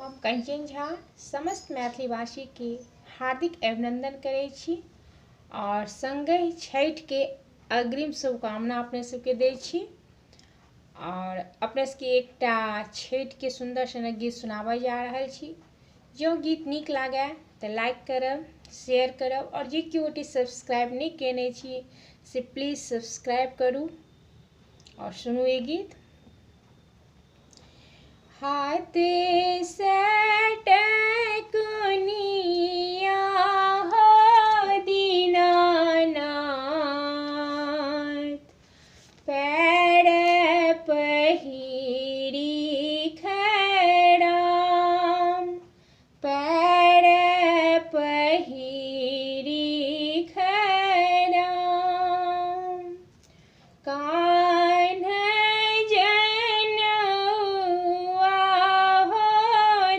हम कंचन झा समस्त मैथिली भाषी के हार्दिक अभिनंदन करै छी और संगे छठ के अग्रिम शुभकामना अपने सबके दै छी और अपने सबके एकटा छठ के सुंदर सनक गीत सुनाबय जा रहल छी। जो गीत नीक लागे तो लाइक करब, शेयर करब और जे केओ गोटे सब्सक्राइब नहीं केने छी से प्लीज सब्सक्राइब करू और सुनू ये गीत। हाथे सटकुनिया हो दीनानाथ, पैर पहिरी खड़ाम, पैर पहिरी खड़ाम, कान्हा जनुआ हो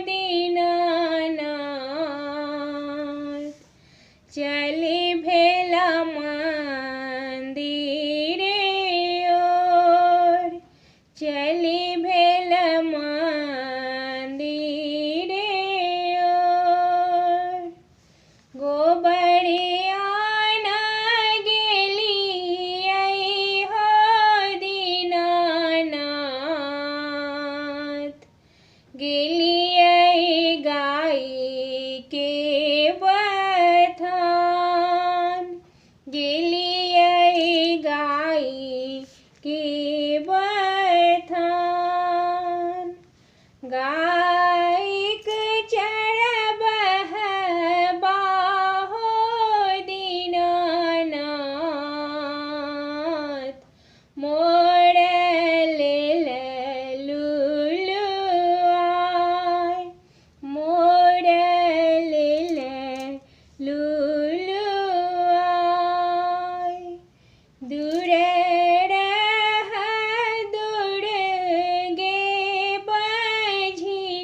दीनानाथ, चली भेला मंदिर ओर, चली भेला मंदिर ओर, गोबरिया ना गेली हो दीनानाथ, गेलियै गाय के बथान, गेलियै गाय के बथान, गायक चरबहबा हो दीनानाथ, मोर लेल लुलुआय, मोर लेल लुलुआय, दूर रह दुर्गे बझनिया,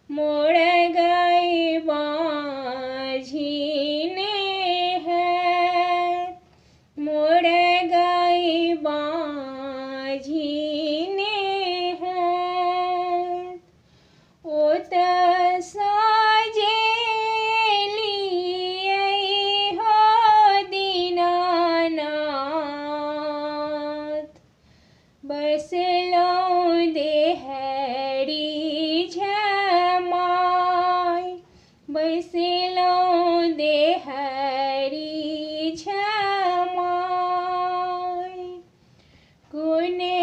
मोर गाय बाझिन है, मोर गाय बाझिन है, ओत साजेलियै हो दीनानाथ, बैसलौं देहरी झमाय, बैसलौं देहरी झमाय, गुने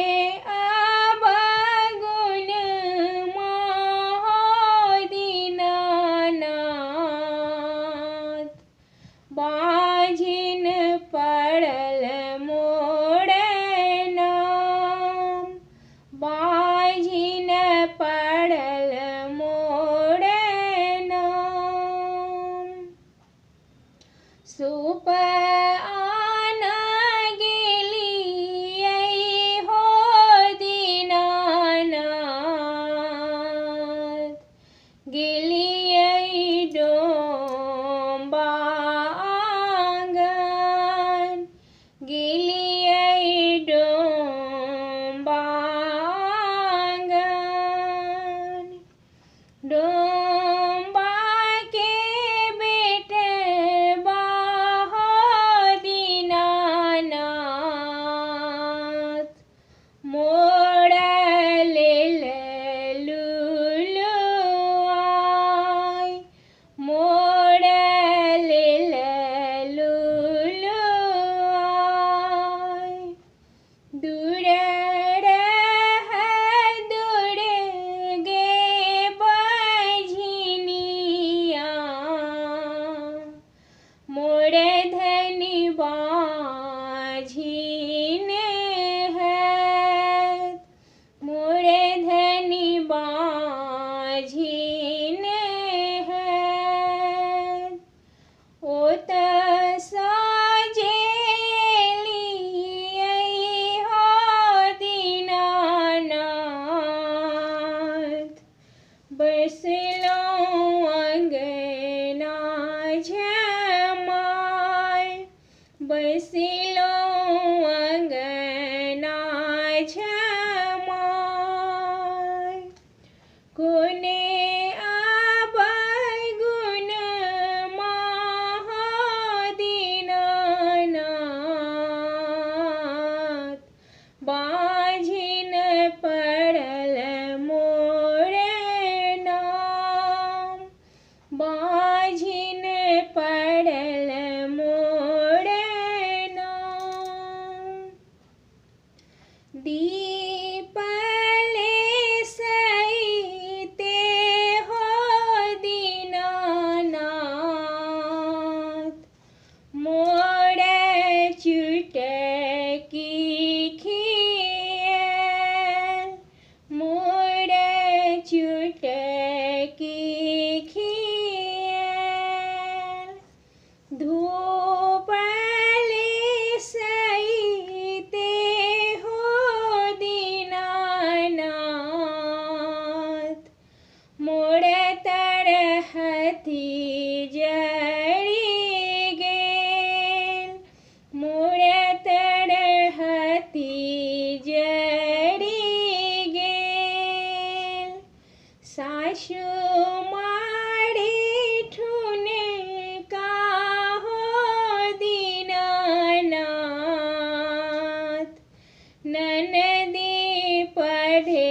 अवगुण हो दीनानाथ, बाझिन पड़ल मोर नाम, बाझिन जड़ी गेल, मोर तरहती जड़ी गेल। सासु मारी ठुने काहो दीनानाथ, ननदी पढ़े